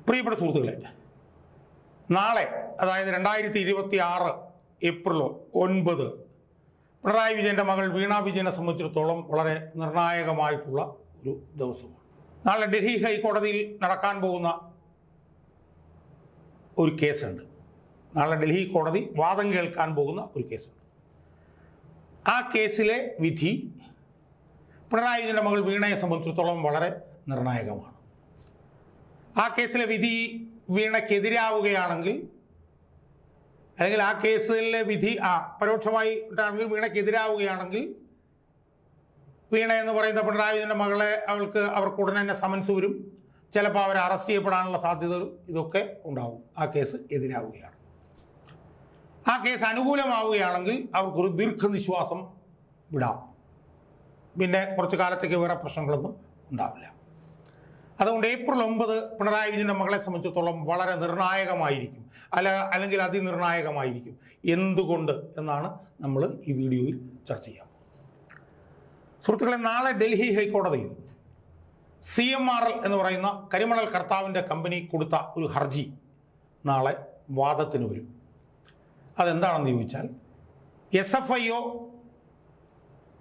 പ്രിയപ്പെട്ട സുഹൃത്തുക്കളെ, നാളെ അതായത് 2026 ഏപ്രിൽ 9 പിണറായി വിജയൻ്റെ മകൾ വീണ വിജയനെ സംബന്ധിച്ചിടത്തോളം വളരെ നിർണായകമായിട്ടുള്ള ഒരു ദിവസമാണ്. നാളെ ഡൽഹി ഹൈക്കോടതിയിൽ നടക്കാൻ പോകുന്ന ഒരു കേസുണ്ട്. നാളെ ഡൽഹി കോടതി വാദം കേൾക്കാൻ പോകുന്ന ഒരു കേസുണ്ട്. ആ കേസിലെ വിധി പിണറായി വിജയൻ്റെ മകൾ വീണയെ സംബന്ധിച്ചിടത്തോളം വളരെ നിർണായകമാണ്. ആ കേസിലെ വിധി വീണയ്ക്കെതിരാവുകയാണെങ്കിൽ, അല്ലെങ്കിൽ ആ കേസിലെ വിധി പരോക്ഷമായി ആണെങ്കിൽ വീണയ്ക്കെതിരാവുകയാണെങ്കിൽ, വീണ എന്ന് പറയുന്ന പിണറായി വിജയൻ്റെ മകളെ അവർക്ക് ഉടനെ തന്നെ സമൻസ് വരും. ചിലപ്പോൾ അവരെ അറസ്റ്റ് ചെയ്യപ്പെടാനുള്ള സാധ്യതകൾ ഇതൊക്കെ ഉണ്ടാവും. ആ കേസ് എതിരാവുകയാണ്. ആ കേസ് അനുകൂലമാവുകയാണെങ്കിൽ അവർക്കൊരു ദീർഘനിശ്വാസം വിടാം. പിന്നെ കുറച്ച് കാലത്തേക്ക് വേറെ പ്രശ്നങ്ങളൊന്നും ഉണ്ടാവില്ല. അതുകൊണ്ട് ഏപ്രിൽ 9 പിണറായി വിജയൻ്റെ മകളെ സംബന്ധിച്ചിടത്തോളം വളരെ നിർണായകമായിരിക്കും, അല്ലെങ്കിൽ അതിനിർണായകമായിരിക്കും. എന്തുകൊണ്ട് എന്നാണ് നമ്മൾ ഈ വീഡിയോയിൽ ചർച്ച ചെയ്യാം. സുഹൃത്തുക്കളെ, നാളെ ഡൽഹി ഹൈക്കോടതിയിൽ CMRL എന്ന് പറയുന്ന കരിമണൽ കർത്താവിൻ്റെ കമ്പനി കൊടുത്ത ഒരു ഹർജി നാളെ വാദത്തിന് വരും. അതെന്താണെന്ന് ചോദിച്ചാൽ, SFIO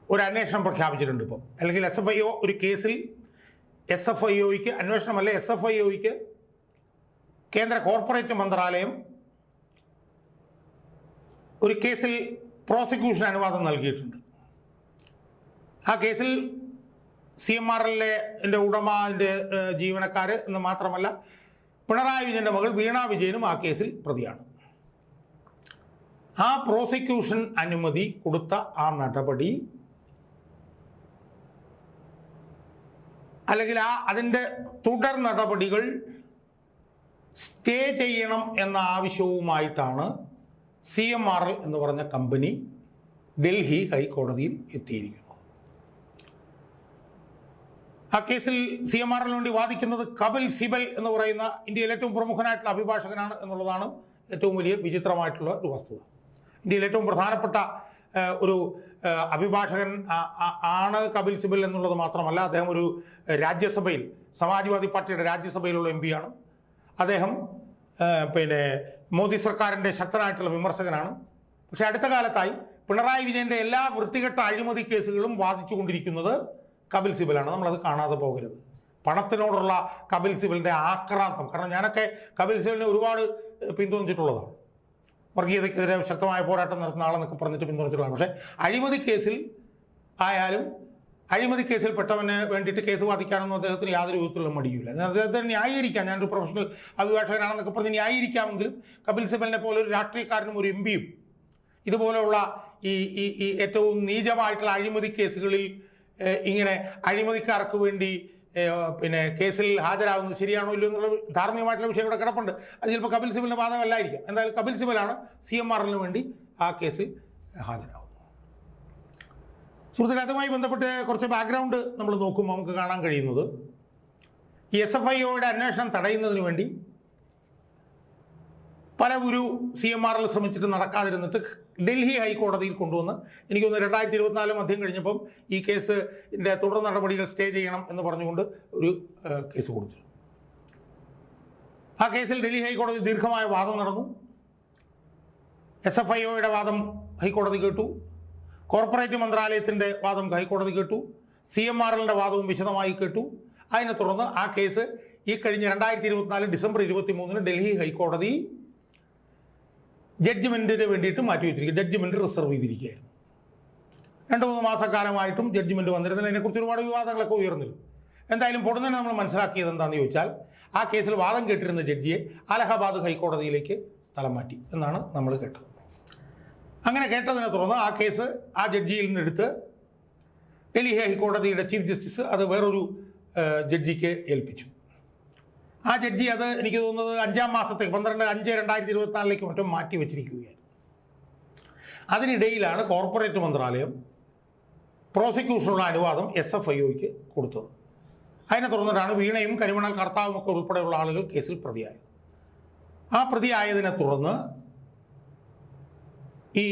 ഒരു അന്വേഷണം പ്രഖ്യാപിച്ചിട്ടുണ്ട് ഇപ്പോൾ. അല്ലെങ്കിൽ SFIO ഒരു കേസിൽ SFIOയ്ക്ക് അന്വേഷണമല്ല, SFIOയ്ക്ക് കേന്ദ്ര കോർപ്പറേറ്റ് മന്ത്രാലയം ഒരു കേസിൽ പ്രോസിക്യൂഷൻ അനുവാദം നൽകിയിട്ടുണ്ട്. ആ കേസിൽ CMRLൻ്റെ ഉടമ, അതിൻ്റെ ജീവനക്കാർ എന്ന് മാത്രമല്ല, പിണറായി വിജയൻ്റെ മകൾ വീണ വിജയനും ആ കേസിൽ പ്രതിയാണ്. ആ പ്രോസിക്യൂഷൻ അനുമതി കൊടുത്ത ആ നടപടി, അല്ലെങ്കിൽ അതിൻ്റെ തുടർ നടപടികൾ സ്റ്റേ ചെയ്യണം എന്ന ആവശ്യവുമായിട്ടാണ് CMRL എന്ന് പറഞ്ഞ കമ്പനി ഡൽഹി ഹൈക്കോടതിയിൽ എത്തിയിരിക്കുന്നത്. ആ കേസിൽ CMRL വേണ്ടി വാദിക്കുന്നത് കപിൽ സിബൽ എന്ന് പറയുന്ന ഇന്ത്യയിലെ ഏറ്റവും പ്രമുഖനായിട്ടുള്ള അഭിഭാഷകനാണ് എന്നുള്ളതാണ് ഏറ്റവും വലിയ വിചിത്രമായിട്ടുള്ള ഒരു വസ്തുത. ഇന്ത്യയിൽ ഏറ്റവും പ്രധാനപ്പെട്ട ഒരു അഭിഭാഷകൻ ആണ് കപിൽ സിബൽ എന്നുള്ളത് മാത്രമല്ല, അദ്ദേഹം ഒരു രാജ്യസഭയിൽ, സമാജ്വാദി പാർട്ടിയുടെ രാജ്യസഭയിലുള്ള MP ആണ്. അദ്ദേഹം മോദി സർക്കാരിൻ്റെ ശക്തനായിട്ടുള്ള വിമർശകനാണ്. പക്ഷേ അടുത്ത കാലത്തായി പിണറായി വിജയൻ്റെ എല്ലാ വൃത്തികെട്ട അഴിമതി കേസുകളും വാദിച്ചു കൊണ്ടിരിക്കുന്നത് കപിൽ സിബലാണ്. നമ്മളത് കാണാതെ പോകരുത്. പണത്തിനോടുള്ള കപിൽ സിബലിൻ്റെ ആക്രാന്തം, കാരണം ഞാനൊക്കെ കപിൽ സിബലിനെ ഒരുപാട് പിന്തുണച്ചിട്ടുള്ളതാണ്. വർഗീയതയ്ക്കെതിരെ ശക്തമായ പോരാട്ടം നടത്തുന്ന ആളെന്നൊക്കെ പറഞ്ഞിട്ട് പിന്തുണച്ചിട്ടുള്ളതാണ്. പക്ഷേ അഴിമതി കേസിൽ ആയാലും, അഴിമതി കേസിൽ പെട്ടവന് വേണ്ടിയിട്ട് കേസ് വാദിക്കാനൊന്നും അദ്ദേഹത്തിന് യാതൊരു വിധത്തിലുള്ള മടിയില്ല. അദ്ദേഹത്തിന് ന്യായീകരിക്കാം, ഞാനൊരു പ്രൊഫഷണൽ അഭിഭാഷകനാണെന്നൊക്കെ പറഞ്ഞ് ന്യായീകരിക്കാമെങ്കിലും കപിൽ സിബലിനെ പോലെ ഒരു രാഷ്ട്രീയക്കാരനും ഒരു MPയും ഇതുപോലെയുള്ള ഈ ഏറ്റവും നീചമായിട്ടുള്ള അഴിമതി കേസുകളിൽ ഇങ്ങനെ അഴിമതിക്കാർക്ക് വേണ്ടി കേസിൽ ഹാജരാകുന്നത് ശരിയാണോ ഇല്ലയോ എന്നുള്ള ധാർമ്മികമായിട്ടുള്ള വിഷയം ഇവിടെ കിടപ്പുണ്ട്. അത് ചിലപ്പോൾ കപിൽ സിബലിൻ്റെ വാദമല്ലായിരിക്കാം. എന്തായാലും കപിൽ സിബലാണ് CMRLന് വേണ്ടി ആ കേസിൽ ഹാജരാകുന്നത്. സുഹൃത്തുക്കളെ, അതുമായി ബന്ധപ്പെട്ട് കുറച്ച് ബാക്ക്ഗ്രൗണ്ട് നമ്മൾ നോക്കുമ്പോൾ നമുക്ക് കാണാൻ കഴിയുന്നത്, ഈ SFIOയുടെ അന്വേഷണം തടയുന്നതിന് വേണ്ടി പല CMRL ശ്രമിച്ചിട്ട് നടക്കാതിരുന്നിട്ട് ഡൽഹി ഹൈക്കോടതിയിൽ കൊണ്ടുവന്ന്, എനിക്ക് തോന്നുന്നു 2024 മധ്യം കഴിഞ്ഞപ്പം ഈ കേസിൻ്റെ തുടർ നടപടികൾ സ്റ്റേ ചെയ്യണം എന്ന് പറഞ്ഞുകൊണ്ട് ഒരു കേസ് കൊടുത്തിരുന്നു. ആ കേസിൽ ഡൽഹി ഹൈക്കോടതി ദീർഘമായ വാദം നടന്നു. SFIOയുടെ വാദം ഹൈക്കോടതി കേട്ടു, കോർപ്പറേറ്റ് മന്ത്രാലയത്തിൻ്റെ വാദം ഹൈക്കോടതി കേട്ടു, CMRLൻ്റെ വാദവും വിശദമായി കേട്ടു. അതിനെ തുടർന്ന് ആ കേസ് ഈ കഴിഞ്ഞ 2024 ഡിസംബർ 23 ഡൽഹി ഹൈക്കോടതി ജഡ്ജ്മെൻറ്റിന് വേണ്ടിയിട്ട് മാറ്റിവെച്ചിരിക്കുക. ജഡ്ജ്മെൻറ്റ് റിസർവ് ചെയ്തിരിക്കുകയായിരുന്നു. 2-3 മാസക്കാലമായിട്ടും ജഡ്ജ്മെൻറ്റ് വന്നിരുന്നില്ല. അതിനെക്കുറിച്ച് ഒരുപാട് വിവാദങ്ങളൊക്കെ ഉയർന്നിരുന്നു. എന്തായാലും പൊടുന്നനെ നമ്മൾ മനസ്സിലാക്കിയത് എന്താണെന്ന് ചോദിച്ചാൽ, ആ കേസിൽ വാദം കേട്ടിരുന്ന ജഡ്ജിയെ അലഹബാദ് ഹൈക്കോടതിയിലേക്ക് സ്ഥലം മാറ്റി എന്നാണ് നമ്മൾ കേട്ടത്. അങ്ങനെ കേട്ടതിനെ തുടർന്ന് ആ കേസ് ആ ജഡ്ജിയിൽ നിന്നെടുത്ത് ഡൽഹി ഹൈക്കോടതിയുടെ ചീഫ് ജസ്റ്റിസ് അത് വേറൊരു ജഡ്ജിക്ക് ഏൽപ്പിച്ചു. ആ ജഡ്ജി അത് എനിക്ക് തോന്നുന്നത് 5-ാം മാസത്തേക്ക് 12/5/2024 മറ്റും മാറ്റി വെച്ചിരിക്കുകയാണ്. അതിനിടയിലാണ് കോർപ്പറേറ്റ് മന്ത്രാലയം പ്രോസിക്യൂഷനുള്ള അനുവാദം SFIOയ്ക്ക് കൊടുത്തത്. അതിനെ തുടർന്നിട്ടാണ് വീണയും കരിമണൽ കർത്താവും ഒക്കെ ഉൾപ്പെടെയുള്ള ആളുകൾ കേസിൽ പ്രതിയായത്. ആ പ്രതിയായതിനെ തുടർന്ന് ഈ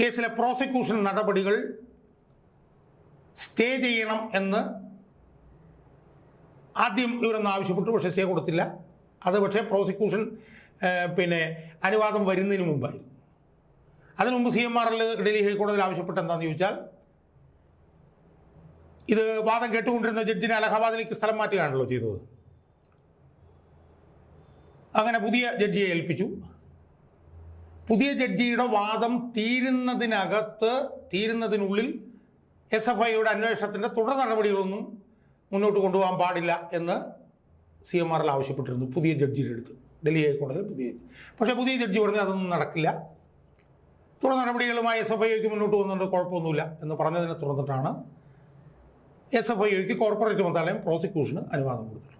കേസിലെ പ്രോസിക്യൂഷൻ നടപടികൾ സ്റ്റേ ചെയ്യണം എന്ന് ആദ്യം ഇവരൊന്നും ആവശ്യപ്പെട്ടു, പക്ഷേ സ്റ്റേ കൊടുത്തില്ല. അത് പക്ഷേ പ്രോസിക്യൂഷൻ അനുവാദം വരുന്നതിന് മുമ്പായിരുന്നു. അതിനു മുമ്പ് CMRL ഡൽഹി ഹൈക്കോടതിയിൽ ആവശ്യപ്പെട്ട എന്താണെന്ന് ചോദിച്ചാൽ, ഇത് വാദം കേട്ടുകൊണ്ടിരുന്ന ജഡ്ജിനെ അലഹബാദിലേക്ക് സ്ഥലം മാറ്റുകയാണല്ലോ ചെയ്തത്. അങ്ങനെ പുതിയ ജഡ്ജിയെ ഏൽപ്പിച്ചു. പുതിയ ജഡ്ജിയുടെ വാദം തീരുന്നതിനുള്ളിൽ SFIയുടെ അന്വേഷണത്തിൻ്റെ തുടർ നടപടികളൊന്നും മുന്നോട്ട് കൊണ്ടുപോകാൻ പാടില്ല എന്ന് CMRL ആവശ്യപ്പെട്ടിരുന്നു പുതിയ ജഡ്ജിയുടെ അടുത്ത്, ഡൽഹി ഹൈക്കോടതിയിൽ പുതിയ ജഡ്ജി. പക്ഷേ പുതിയ ജഡ്ജി പറഞ്ഞു അതൊന്നും നടക്കില്ല, തുടർ നടപടികളുമായി SFIക്ക് മുന്നോട്ട് പോകുന്നുണ്ട്, കുഴപ്പമൊന്നുമില്ല എന്ന് പറഞ്ഞതിനെ തുടർന്നിട്ടാണ് SFIക്ക് കോർപ്പറേറ്റ് മന്ത്രാലയം പ്രോസിക്യൂഷന് അനുവാദം കൊടുത്തിട്ടുള്ളത്.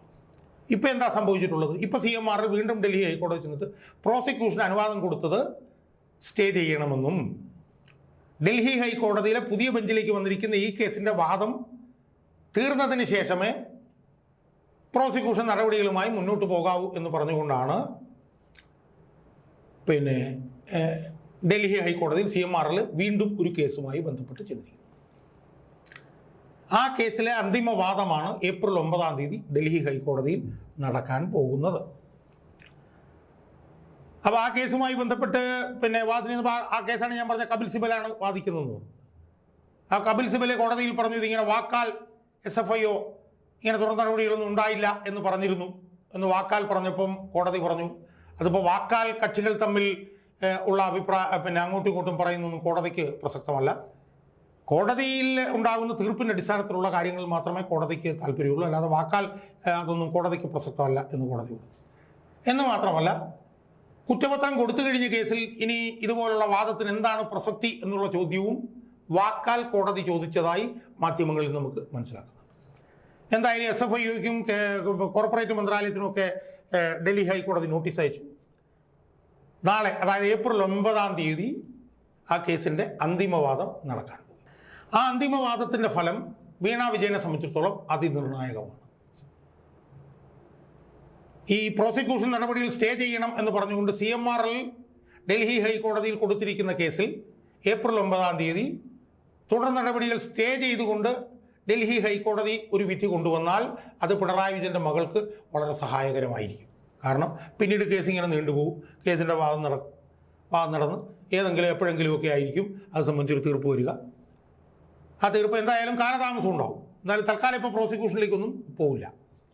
ഇപ്പോൾ എന്താ സംഭവിച്ചിട്ടുള്ളത്? ഇപ്പോൾ CMRL വീണ്ടും ഡൽഹി ഹൈക്കോടതി ചെന്നിട്ട് പ്രോസിക്യൂഷന് അനുവാദം കൊടുത്തത് സ്റ്റേ ചെയ്യണമെന്നും ഡൽഹി ഹൈക്കോടതിയിലെ പുതിയ ബെഞ്ചിലേക്ക് വന്നിരിക്കുന്ന ഈ കേസിൻ്റെ വാദം തീർന്നതിന് ശേഷമേ പ്രോസിക്യൂഷൻ നടപടികളുമായി മുന്നോട്ട് പോകാവൂ എന്ന് പറഞ്ഞുകൊണ്ടാണ് ഡൽഹി ഹൈക്കോടതിയിൽ CMRL വീണ്ടും ഒരു കേസുമായി ബന്ധപ്പെട്ട് ചെന്നിരിക്കുന്നത്. ആ കേസിലെ അന്തിമ വാദമാണ് ഏപ്രിൽ 9 ഡൽഹി ഹൈക്കോടതിയിൽ നടക്കാൻ പോകുന്നത്. അപ്പോൾ ആ കേസുമായി ബന്ധപ്പെട്ട് വാദിക്കുന്നത് ആ കേസാണ് ഞാൻ പറഞ്ഞ കപിൽ സിബലാണ് വാദിക്കുന്നതെന്ന് പറഞ്ഞു. ആ കപിൽ സിബൽ കോടതിയിൽ പറഞ്ഞു ഇതിങ്ങനെ വാക്കാൽ SFIO ഇങ്ങനെ തുടർ നടപടികളൊന്നും ഉണ്ടായില്ല എന്ന് പറഞ്ഞിരുന്നു എന്ന് വാക്കാൽ പറഞ്ഞപ്പം കോടതി പറഞ്ഞു അതിപ്പോൾ വാക്കാൽ കക്ഷികൾ തമ്മിൽ ഉള്ള അഭിപ്രായം അങ്ങോട്ടും ഇങ്ങോട്ടും പറയുന്നൊന്നും കോടതിക്ക് പ്രസക്തമല്ല. കോടതിയിൽ ഉണ്ടാകുന്ന തീർപ്പിൻ്റെ അടിസ്ഥാനത്തിലുള്ള കാര്യങ്ങൾ മാത്രമേ കോടതിക്ക് താല്പര്യമുള്ളൂ, അല്ലാതെ വാക്കാൽ അതൊന്നും കോടതിക്ക് പ്രസക്തമല്ല എന്ന് കോടതി പറഞ്ഞു. എന്ന് മാത്രമല്ല, കുറ്റപത്രം കൊടുത്തു കഴിഞ്ഞ കേസിൽ ഇനി ഇതുപോലുള്ള വാദത്തിന് എന്താണ് പ്രസക്തി എന്നുള്ള ചോദ്യവും വാക്കാൽ കോടതി ചോദിച്ചതായി മാധ്യമങ്ങളിൽ നമുക്ക് മനസ്സിലാക്കുന്നുണ്ട്. എന്തായാലും SFIക്കും കോർപ്പറേറ്റ് മന്ത്രാലയത്തിനുമൊക്കെ ഡൽഹി ഹൈക്കോടതി നോട്ടീസ് അയച്ചു. നാളെ, അതായത് ഏപ്രിൽ 9 ആ കേസിൻ്റെ അന്തിമവാദം നടക്കാൻ പോകും. ആ അന്തിമവാദത്തിൻ്റെ ഫലം വീണ വിജയനെ സംബന്ധിച്ചിടത്തോളം അതിനിർണായകമാണ്. ഈ പ്രോസിക്യൂഷൻ നടപടിയിൽ സ്റ്റേ ചെയ്യണം എന്ന് പറഞ്ഞുകൊണ്ട് CMRL ഡൽഹി ഹൈക്കോടതിയിൽ കൊടുത്തിരിക്കുന്ന കേസിൽ ഏപ്രിൽ 9 തുടർ നടപടികൾ സ്റ്റേ ചെയ്തുകൊണ്ട് ഡൽഹി ഹൈക്കോടതി ഒരു വിധി കൊണ്ടുവന്നാൽ അത് പിണറായി വിജയൻ്റെ മകൾക്ക് വളരെ സഹായകരമായിരിക്കും. കാരണം പിന്നീട് കേസ് ഇങ്ങനെ നീണ്ടുപോകും, കേസിൻ്റെ വാദം നടന്ന് ഏതെങ്കിലും എപ്പോഴെങ്കിലുമൊക്കെ ആയിരിക്കും അത് സംബന്ധിച്ചൊരു തീർപ്പ് വരിക. ആ തീർപ്പ് എന്തായാലും കാലതാമസം ഉണ്ടാവും. എന്തായാലും തൽക്കാലം ഇപ്പോൾ പ്രോസിക്യൂഷനിലേക്കൊന്നും പോവില്ല.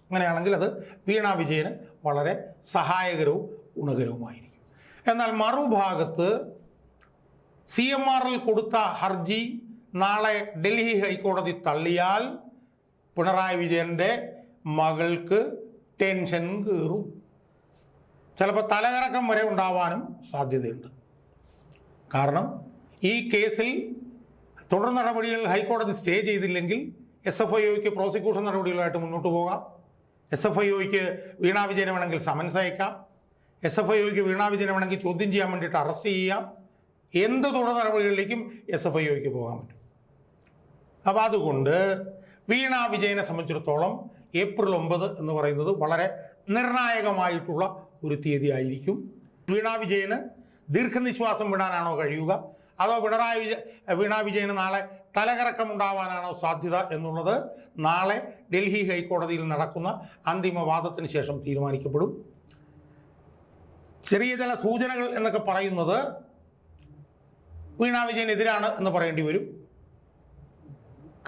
അങ്ങനെയാണെങ്കിൽ അത് വീണ വിജയന് വളരെ സഹായകരവും ഗുണകരവുമായിരിക്കും. എന്നാൽ മറുഭാഗത്ത് CMRL കൊടുത്ത ഹർജി നാളെ ഡൽഹി ഹൈക്കോടതി തള്ളിയാൽ പിണറായി വിജയൻ്റെ മകൾക്ക് ടെൻഷൻ കയറും, ചിലപ്പോൾ തലകറക്കം വരെ ഉണ്ടാവാനും സാധ്യതയുണ്ട്. കാരണം ഈ കേസിൽ തുടർ നടപടികൾ ഹൈക്കോടതി സ്റ്റേ ചെയ്തില്ലെങ്കിൽ SFIക്ക് പ്രോസിക്യൂഷൻ നടപടികളായിട്ട് മുന്നോട്ട് പോകാം. SFIക്ക് വീണ വിജയനെ വേണമെങ്കിൽ സമൻസ് അയക്കാം. SFIക്ക് വീണ വിജയനെ വേണമെങ്കിൽ ചോദ്യം ചെയ്യാൻ വേണ്ടിയിട്ട് അറസ്റ്റ് ചെയ്യാം. എന്ത് തുടർ നടപടികളിലേക്കും SFIക്ക് പോകാൻ പറ്റും. അപ്പോൾ അതുകൊണ്ട് വീണ വിജയനെ സംബന്ധിച്ചിടത്തോളം ഏപ്രിൽ 9 എന്ന് പറയുന്നത് വളരെ നിർണായകമായിട്ടുള്ള ഒരു തീയതി ആയിരിക്കും. വീണ വിജയന് ദീർഘനിശ്വാസം വിടാനാണോ കഴിയുക, അതോ വീണ വിജയന് നാളെ തലകറക്കം ഉണ്ടാവാനാണോ സാധ്യത എന്നുള്ളത് നാളെ ഡൽഹി ഹൈക്കോടതിയിൽ നടക്കുന്ന അന്തിമവാദത്തിന് ശേഷം തീരുമാനിക്കപ്പെടും. ചെറിയ ചില സൂചനകൾ എന്നൊക്കെ പറയുന്നത് വീണ വിജയനെതിരാണ് എന്ന് പറയേണ്ടി വരും.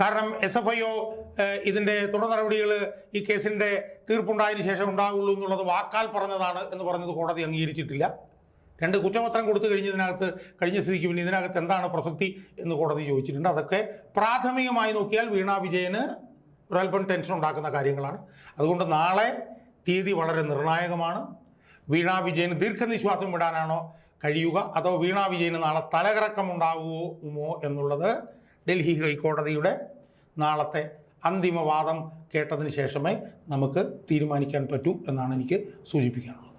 കാരണം SFIO ഇതിൻ്റെ തുടർ നടപടികൾ ഈ കേസിൻ്റെ തീർപ്പുണ്ടായതിനു ശേഷം ഉണ്ടാകുള്ളൂ എന്നുള്ളത് വാക്കാൽ പറഞ്ഞതാണ് എന്ന് പറഞ്ഞത് കോടതി അംഗീകരിച്ചിട്ടില്ല. 2 കുറ്റപത്രം കൊടുത്തു കഴിഞ്ഞ സ്ഥിതിക്ക് പിന്നെ ഇതിനകത്ത് എന്താണ് പ്രസക്തി എന്ന് കോടതി ചോദിച്ചിട്ടുണ്ട്. അതൊക്കെ പ്രാഥമികമായി നോക്കിയാൽ വീണ വിജയന് ഒരൽപ്പം ടെൻഷൻ ഉണ്ടാക്കുന്ന കാര്യങ്ങളാണ്. അതുകൊണ്ട് നാളെ തീയതി വളരെ നിർണായകമാണ്. വീണ വിജയന് ദീർഘനിശ്വാസം വിടാനാണോ കഴിയുക, അതോ വീണ വിജയന് നാളെ തലകറക്കം ഉണ്ടാകുമോ എന്നുള്ളത് ഡൽഹി ഹൈക്കോടതിയുടെ നാളത്തെ അന്തിമവാദം കേട്ടതിന് ശേഷമേ നമുക്ക് തീരുമാനിക്കാൻ പറ്റൂ എന്നാണ് എനിക്ക് സൂചിപ്പിക്കാനുള്ളത്.